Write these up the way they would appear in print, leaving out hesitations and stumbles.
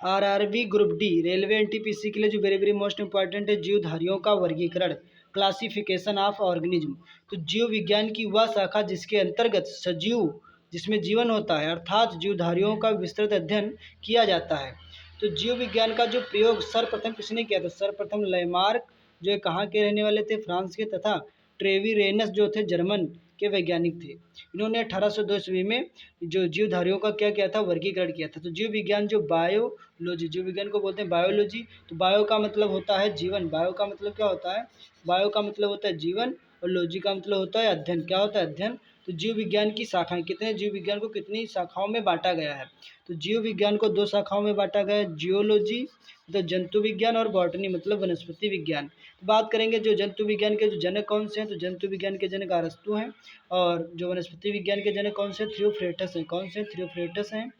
RRB group D railway NTPC के लिए जो वेरी वेरी मोस्ट इंपॉर्टेंट है, जीवधारियों का वर्गीकरण, क्लासिफिकेशन ऑफ ऑर्गेनिज्म। तो जीव विज्ञान की वह शाखा जिसके अंतर्गत सजीव, जिसमें जीवन होता है, अर्थात जीवधारियों का विस्तृत अध्ययन किया जाता है। तो जीव विज्ञान का जो प्रयोग सर्वप्रथम किसने किया था? सर्वप्रथम लेमार्क, जो कहाँ के रहने वाले थे? फ्रांस के, तथा ट्रेविरेनस जो थे जर्मन के वैज्ञानिक थे। इन्होंने 1802 ईस्वी में जो जीवधारियों का क्या किया था? वर्गीकरण किया था। तो जीव विज्ञान जो बायोलॉजी, जीव विज्ञान को बोलते हैं बायोलॉजी। तो बायो का मतलब होता है जीवन, बायो का मतलब क्या होता है? बायो का मतलब होता है जीवन, और लॉजी का मतलब होता है अध्ययन। क्या होता है? अध्ययन। तो जीव विज्ञान की शाखाएं, कितने जीव विज्ञान को कितनी शाखाओं में बांटा गया है? तो जीव विज्ञान को 2 शाखाओं में बांटा गया है, जियोलॉजी मतलब जंतु विज्ञान, और बॉटनी मतलब वनस्पति विज्ञान। तो बात करेंगे जो जंतु विज्ञान के जो जनक कौन से हैं, तो जंतु विज्ञान के जनक अरस्तु हैं, और जो वनस्पति विज्ञान के जनक कौन से? थियोफ्रेटस हैं। कौन से? थियोफ्रेटस हैं।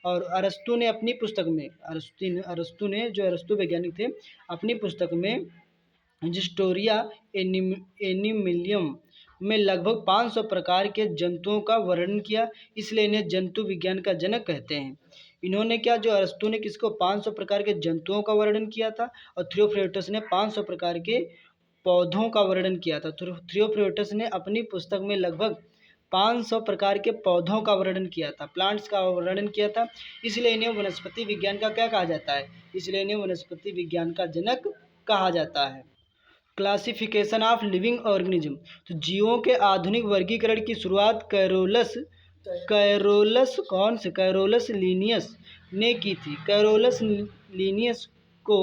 और अरस्तु ने अपनी पुस्तक में, अरस्तु ने, जो अरस्तु वैज्ञानिक थे, अपनी पुस्तक में हिस्टोरिया एनिमिलियम में लगभग 500 प्रकार के जंतुओं का वर्णन किया, इसलिए इन्हें जंतु विज्ञान का जनक कहते हैं। इन्होंने क्या, जो अरस्तु ने किसको? 500 प्रकार के जंतुओं का वर्णन किया था, और थियोफ्रेटस ने 500 प्रकार के पौधों का वर्णन किया था। तो थियोफ्रेटस ने अपनी पुस्तक में लगभग 500 प्रकार के पौधों का वर्णन किया था, प्लांट्स का वर्णन किया था, इसलिए इन्हें वनस्पति विज्ञान का क्या कहा जाता है? इसलिए इन्हें वनस्पति विज्ञान का जनक कहा जाता है। Classification of living organism. तो जीवों के आधुनिक वर्गीकरण की शुरुआत कैरोलस कौन से? कैरोलस लीनियस ने की थी। कैरोलस लीनियस को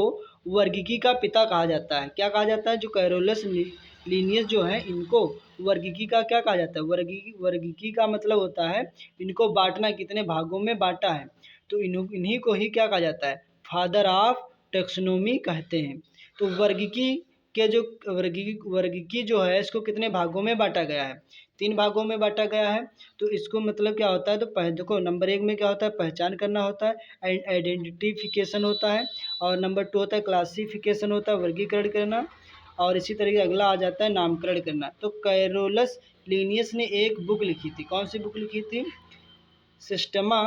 वर्गीकी का पिता कहा जाता है। क्या कहा जाता है? जो कैरोलस लीनियस जो है, इनको वर्गीकी का क्या कहा जाता है? वर्गीकी का मतलब होता है इनको बांटना, कितने भागों में बांटा है। तो इन्हीं को ही क्या कहा जाता है? फादर ऑफ टेक्सोनोमी कहते हैं। तो वर्गीकी के जो वर्गीकी जो है, इसको कितने भागों में बांटा गया है? 3 भागों में बांटा गया है। तो इसको मतलब क्या होता है? तो देखो, नंबर 1 में क्या होता है? पहचान करना होता है, आइडेंटिफिकेशन होता है, और नंबर 2 होता है क्लासिफिकेशन होता है, वर्गीकरण करना, और इसी तरीके अगला आ जाता है नामकरण करना। तो कैरोलस लीनियस ने एक बुक लिखी थी। कौन सी बुक लिखी थी? सिस्टमा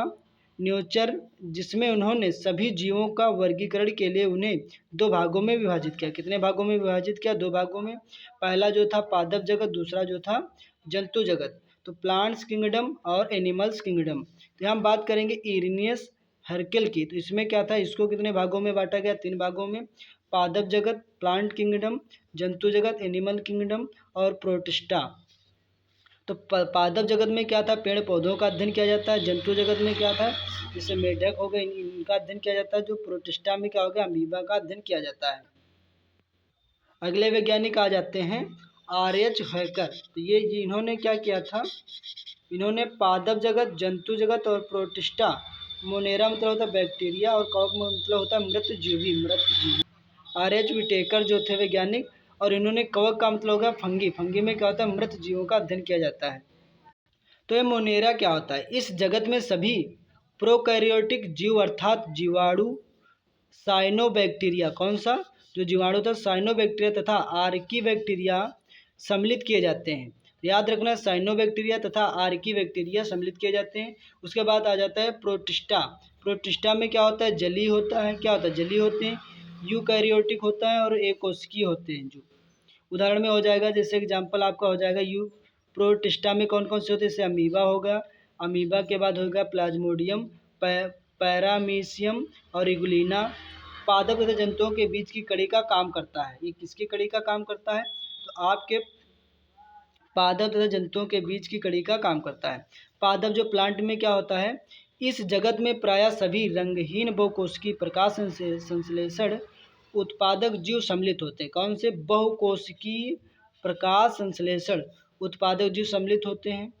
न्यूचर, जिसमें उन्होंने सभी जीवों का वर्गीकरण के लिए उन्हें 2 भागों में विभाजित किया। कितने भागों में विभाजित किया? 2 भागों में। पहला जो था पादप जगत, दूसरा जो था जंतु जगत। तो प्लांट्स किंगडम और एनिमल्स किंगडम। तो यहाँ हम बात करेंगे इरिनियस हर्केल की। तो इसमें क्या था? इसको कितने भागों में बांटा गया? 3 भागों में। पादप जगत, प्लांट किंगडम, जंतु जगत, एनिमल किंगडम, और प्रोटिस्टा। तो पादप जगत में क्या था? पेड़ पौधों का अध्ययन किया जाता है। जंतु जगत में क्या था? जैसे मेढक हो गए, इनका अध्ययन किया जाता है। जो प्रोटिस्टा में क्या हो गया? अमीबा का अध्ययन किया जाता है। अगले वैज्ञानिक आ जाते हैं आर.एच. हैकर। तो ये इन्होंने क्या किया था? इन्होंने पादप जगत, जंतु जगत और प्रोटिस्टा, मोनेरा मतलब होता है बैक्टीरिया, और कॉक मतलब होता है मृतजीवी। आर.एच. विटेकर जो थे वैज्ञानिक, और इन्होंने कवक का मतलब होगा फंगी। फंगी में क्या होता है? मृत जीवों का अध्ययन किया जाता है। तो ये मोनेरा क्या होता है? इस जगत में सभी प्रोकैरियोटिक जीव अर्थात जीवाणु, साइनोबैक्टीरिया, कौन सा? जो जीवाणु था साइनोबैक्टीरिया तथा आर्की बैक्टीरिया सम्मिलित किए जाते हैं। याद रखना, साइनोबैक्टीरिया तथा आर्की बैक्टीरिया सम्मिलित किए जाते हैं। उसके बाद आ जाता है प्रोटिस्टा। प्रोटिस्टा में क्या होता है? जली होता है। क्या होता है? जली होते हैं। यूकैरियोटिक होता है, और एकोस्की होते हैं। जो उदाहरण में हो जाएगा, जैसे एग्जाम्पल आपका हो जाएगा प्रोटिस्टा में कौन कौन से होते हैं? जैसे अमीबा होगा, अमीबा के बाद होगा प्लाज्मोडियम, पैरामीशियम और इगुलिना। पादप तथा जंतुओं के बीच की कड़ी का काम करता है। ये किसकी कड़ी का काम करता है? तो आपके पादप तथा जंतुओं के बीच की कड़ी का काम करता है। पादप जो प्लांट में क्या होता है? इस जगत में प्रायः सभी रंगहीन बहुकोशिकीय प्रकाश संश्लेषण उत्पादक जीव सम्मिलित होते हैं। कौन से? बहुकोशिकीय प्रकाश संश्लेषण उत्पादक जीव सम्मिलित होते हैं।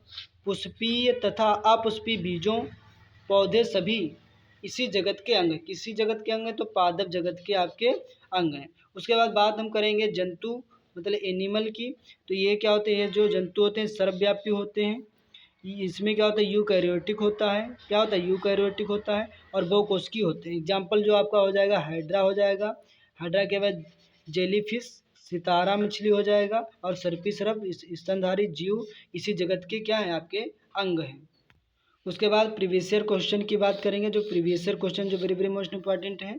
पुष्पीय तथा अपुष्पीय बीजों पौधे सभी इसी जगत के अंग। किसी जगत के अंग हैं? तो पादप जगत के आपके अंग हैं। उसके बाद बात हम करेंगे जंतु मतलब एनिमल की। तो ये क्या होते हैं? जो जंतु होते हैं सर्वव्यापी होते हैं। इसमें क्या होता है? यूकैरियोटिक होता है। क्या होता है? यूकैरियोटिक होता है, और बहुकोशिकीय होते हैं। एग्जाम्पल जो आपका हो जाएगा हाइड्रा हो जाएगा। हाइड्रा के बाद जेलीफिश, सितारा मछली हो जाएगा, और सर्पिसरप स्तनधारी जीव इसी जगत के क्या हैं? आपके अंग हैं। उसके बाद प्रीवियस ईयर क्वेश्चन की बात करेंगे। जो प्रीवियस ईयर क्वेश्चन जो वेरी वेरी मोस्ट इंपॉर्टेंट है,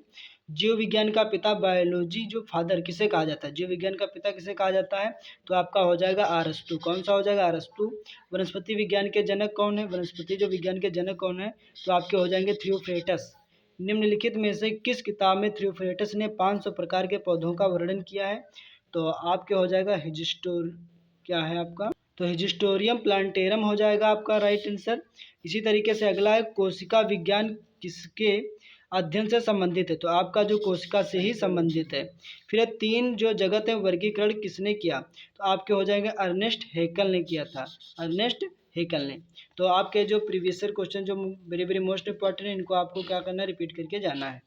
जीव विज्ञान का पिता बायोलॉजी जो फादर किसे कहा जाता है, जीव विज्ञान का पिता किसे कहा जाता है, तो आपका हो जाएगा अरस्तु। कौन सा हो जाएगा, अरस्तु। वनस्पति विज्ञान के जनक कौन है, वनस्पति जो विज्ञान के जनक कौन है, तो आपके हो जाएंगे थियोफ्रेटस। निम्नलिखित में से किस किताब में थियोफ्रेटस ने 500 प्रकार के पौधों का वर्णन किया है, तो आपके हो जाएगा हिजिस्टोर, क्या है आपका, तो हिजिस्टोरियम प्लांटेरम हो जाएगा आपका राइट आंसर। इसी तरीके से अगला है कोशिका विज्ञान किसके अध्ययन से संबंधित है, तो आपका जो कोशिका से ही संबंधित है। फिर 3 जो जगत है वर्गीकरण किसने किया, तो आपके हो जाएंगे अर्नेस्ट हेकल ने किया था, अर्नेस्ट हेकल ने। तो आपके जो प्रीवियस ईयर क्वेश्चन जो वेरी वेरी मोस्ट इंपॉर्टेंट है, इनको आपको क्या करना है, रिपीट करके जाना है।